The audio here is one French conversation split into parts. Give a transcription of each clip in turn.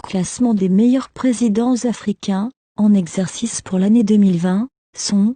Classement des meilleurs présidents africains, en exercice pour l'année 2020, sont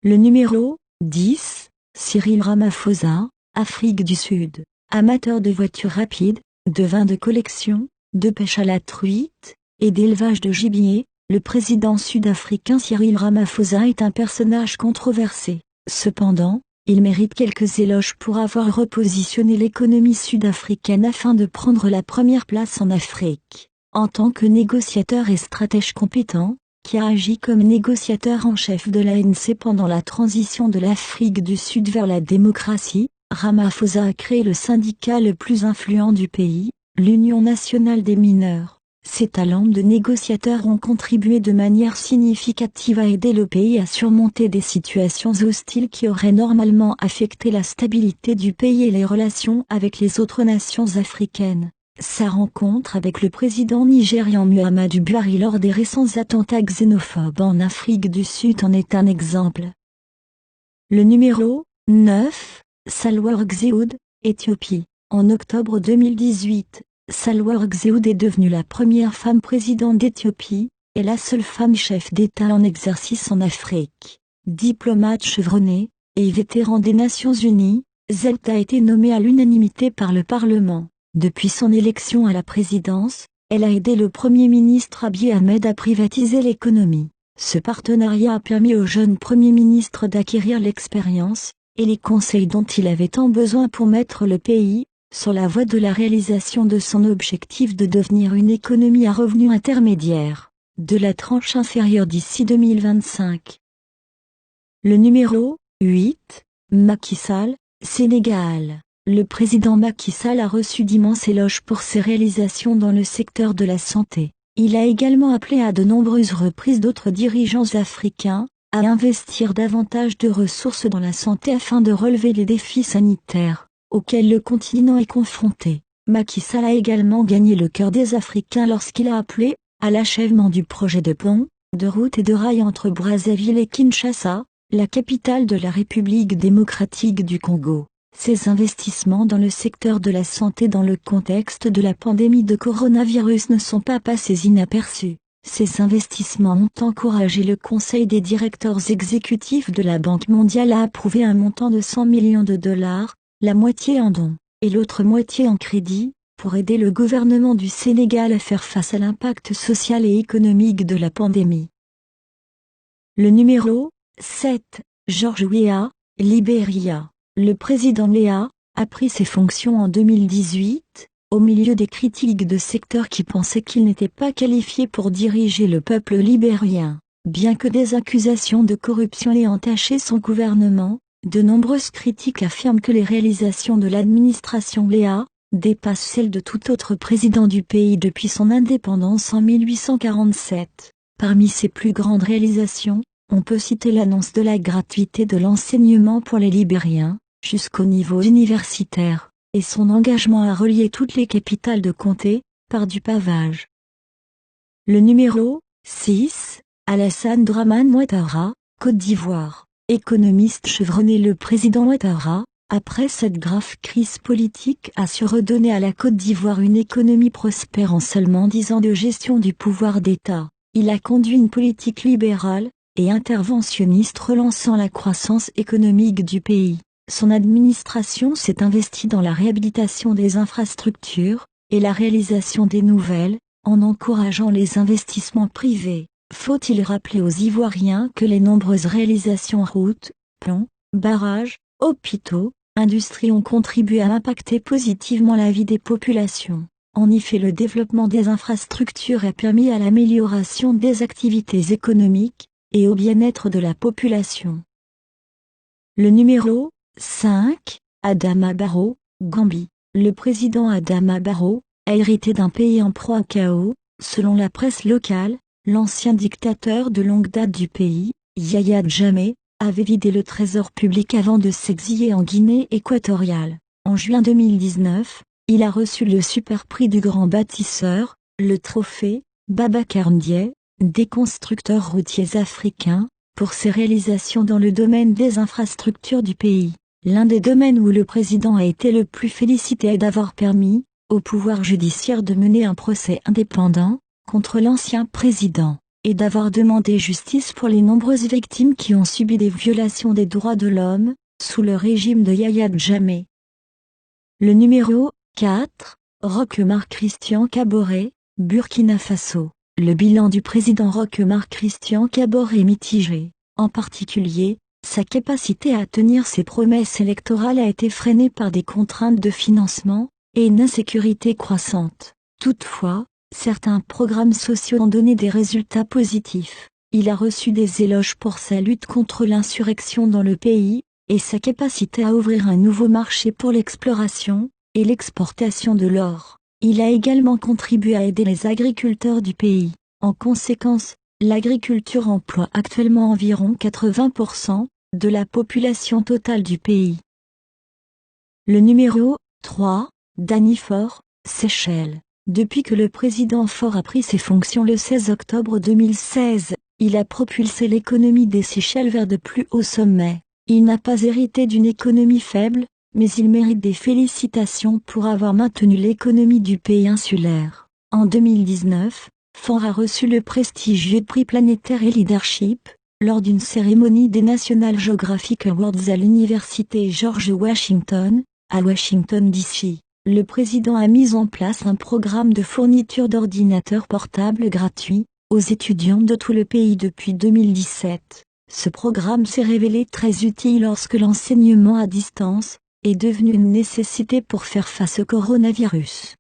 le numéro 10, Cyril Ramaphosa, Afrique du Sud, amateur de voitures rapides, de vins de collection, de pêche à la truite, et d'élevage de gibier. Le président sud-africain Cyril Ramaphosa est un personnage controversé. Cependant, il mérite quelques éloges pour avoir repositionné l'économie sud-africaine afin de prendre la première place en Afrique. En tant que négociateur et stratège compétent, qui a agi comme négociateur en chef de l'ANC pendant la transition de l'Afrique du Sud vers la démocratie, Ramaphosa a créé le syndicat le plus influent du pays, l'Union nationale des mineurs. Ses talents de négociateur ont contribué de manière significative à aider le pays à surmonter des situations hostiles qui auraient normalement affecté la stabilité du pays et les relations avec les autres nations africaines. Sa rencontre avec le président nigérian Muhammadu Buhari lors des récents attentats xénophobes en Afrique du Sud en est un exemple. Le numéro 9, Sahle-Work Zewde, Éthiopie. En octobre 2018, Sahle-Work Zewde est devenue la première femme présidente d'Éthiopie, et la seule femme chef d'État en exercice en Afrique. Diplomate chevronnée, et vétéran des Nations Unies, Zewde a été nommée à l'unanimité par le Parlement. Depuis son élection à la présidence, elle a aidé le Premier ministre Abiy Ahmed à privatiser l'économie. Ce partenariat a permis au jeune Premier ministre d'acquérir l'expérience et les conseils dont il avait tant besoin pour mettre le pays sur la voie de la réalisation de son objectif de devenir une économie à revenu intermédiaire, de la tranche inférieure d'ici 2025. Le numéro 8, Macky Sall, Sénégal. Le président Macky Sall a reçu d'immenses éloges pour ses réalisations dans le secteur de la santé. Il a également appelé à de nombreuses reprises d'autres dirigeants africains à investir davantage de ressources dans la santé afin de relever les défis sanitaires auxquels le continent est confronté. Macky Sall a également gagné le cœur des Africains lorsqu'il a appelé à l'achèvement du projet de pont, de route et de rail entre Brazzaville et Kinshasa, la capitale de la République démocratique du Congo. Ces investissements dans le secteur de la santé dans le contexte de la pandémie de coronavirus ne sont pas passés inaperçus. Ces investissements ont encouragé le Conseil des directeurs exécutifs de la Banque mondiale à approuver un montant de 100 millions de dollars, la moitié en dons, et l'autre moitié en crédit, pour aider le gouvernement du Sénégal à faire face à l'impact social et économique de la pandémie. Le numéro 7, George Weah, Libéria. Le président Weah a pris ses fonctions en 2018, au milieu des critiques de secteurs qui pensaient qu'il n'était pas qualifié pour diriger le peuple libérien. Bien que des accusations de corruption aient entaché son gouvernement, de nombreuses critiques affirment que les réalisations de l'administration Weah dépassent celles de tout autre président du pays depuis son indépendance en 1847. Parmi ses plus grandes réalisations, on peut citer l'annonce de la gratuité de l'enseignement pour les Libériens, jusqu'au niveau universitaire, et son engagement à relier toutes les capitales de comté, par du pavage. Le numéro 6, Alassane Dramane Ouattara, Côte d'Ivoire. Économiste chevronné, le président Ouattara, après cette grave crise politique, a su redonner à la Côte d'Ivoire une économie prospère en seulement 10 ans de gestion du pouvoir d'État. Il a conduit une politique libérale et interventionniste relançant la croissance économique du pays. Son administration s'est investie dans la réhabilitation des infrastructures et la réalisation des nouvelles, en encourageant les investissements privés. Faut-il rappeler aux Ivoiriens que les nombreuses réalisations routes, ponts, barrages, hôpitaux, industries ont contribué à impacter positivement la vie des populations. En effet, le développement des infrastructures a permis à l'amélioration des activités économiques et au bien-être de la population. Le numéro 5, Adama Barrow, Gambie. Le président Adama Barrow a hérité d'un pays en proie au chaos. Selon la presse locale, l'ancien dictateur de longue date du pays, Yahya Jammeh, avait vidé le trésor public avant de s'exiler en Guinée équatoriale. En juin 2019, il a reçu le super prix du grand bâtisseur, le trophée Babacar Ndiaye, des constructeurs routiers africains, pour ses réalisations dans le domaine des infrastructures du pays. L'un des domaines où le président a été le plus félicité est d'avoir permis au pouvoir judiciaire de mener un procès indépendant contre l'ancien président, et d'avoir demandé justice pour les nombreuses victimes qui ont subi des violations des droits de l'homme, sous le régime de Yahya Jammeh. Le numéro 4, Roch-Marc Christian Kaboré, Burkina Faso. Le bilan du président Roch-Marc Christian Kaboré est mitigé. En particulier, sa capacité à tenir ses promesses électorales a été freinée par des contraintes de financement et une insécurité croissante. Toutefois, certains programmes sociaux ont donné des résultats positifs. Il a reçu des éloges pour sa lutte contre l'insurrection dans le pays, et sa capacité à ouvrir un nouveau marché pour l'exploration et l'exportation de l'or. Il a également contribué à aider les agriculteurs du pays. En conséquence, l'agriculture emploie actuellement environ 80% de la population totale du pays. Le numéro 3, Danny Faure, Seychelles. Depuis que le président Faure a pris ses fonctions le 16 octobre 2016, il a propulsé l'économie des Seychelles vers de plus hauts sommets. Il n'a pas hérité d'une économie faible, mais il mérite des félicitations pour avoir maintenu l'économie du pays insulaire. En 2019, Faure a reçu le prestigieux prix planétaire et leadership, lors d'une cérémonie des National Geographic Awards à l'université George Washington, à Washington DC. Le président a mis en place un programme de fourniture d'ordinateurs portables gratuits aux étudiants de tout le pays depuis 2017. Ce programme s'est révélé très utile lorsque l'enseignement à distance est devenu une nécessité pour faire face au coronavirus.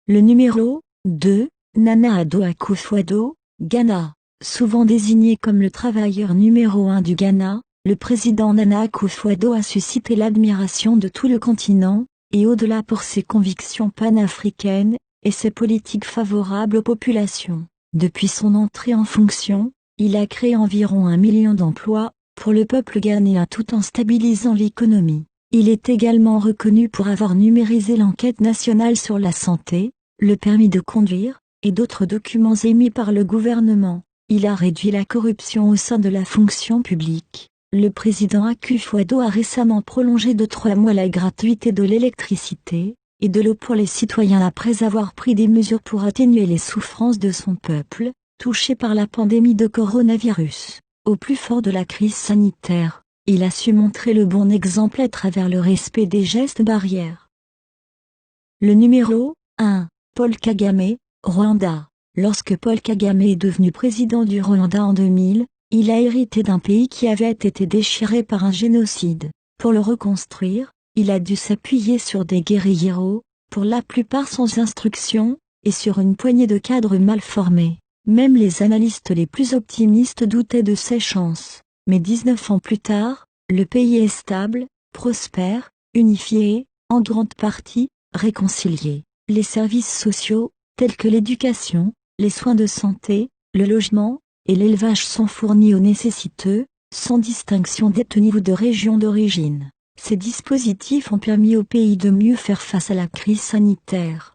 Le numéro 2, Nana Addo Akufo-Addo, Ghana. Souvent désigné comme le travailleur numéro 1 du Ghana, le président Nana Akufo-Addo a suscité l'admiration de tout le continent, et au-delà pour ses convictions panafricaines, et ses politiques favorables aux populations. Depuis son entrée en fonction, il a créé environ 1 million d'emplois, pour le peuple ghanéen tout en stabilisant l'économie. Il est également reconnu pour avoir numérisé l'enquête nationale sur la santé, le permis de conduire, et d'autres documents émis par le gouvernement. Il a réduit la corruption au sein de la fonction publique. Le président Akufo-Addo a récemment prolongé de 3 mois la gratuité de l'électricité et de l'eau pour les citoyens après avoir pris des mesures pour atténuer les souffrances de son peuple, touché par la pandémie de coronavirus. Au plus fort de la crise sanitaire, il a su montrer le bon exemple à travers le respect des gestes barrières. Le numéro 1, Paul Kagame, Rwanda. Lorsque Paul Kagame est devenu président du Rwanda en 2000, il a hérité d'un pays qui avait été déchiré par un génocide. Pour le reconstruire, il a dû s'appuyer sur des guérilleros, pour la plupart sans instruction, et sur une poignée de cadres mal formés. Même les analystes les plus optimistes doutaient de ses chances. Mais 19 ans plus tard, le pays est stable, prospère, unifié, en grande partie, réconcilié. Les services sociaux, tels que l'éducation, les soins de santé, le logement, et l'élevage sont fournis aux nécessiteux, sans distinction d'ethnie ou de région d'origine. Ces dispositifs ont permis au pays de mieux faire face à la crise sanitaire.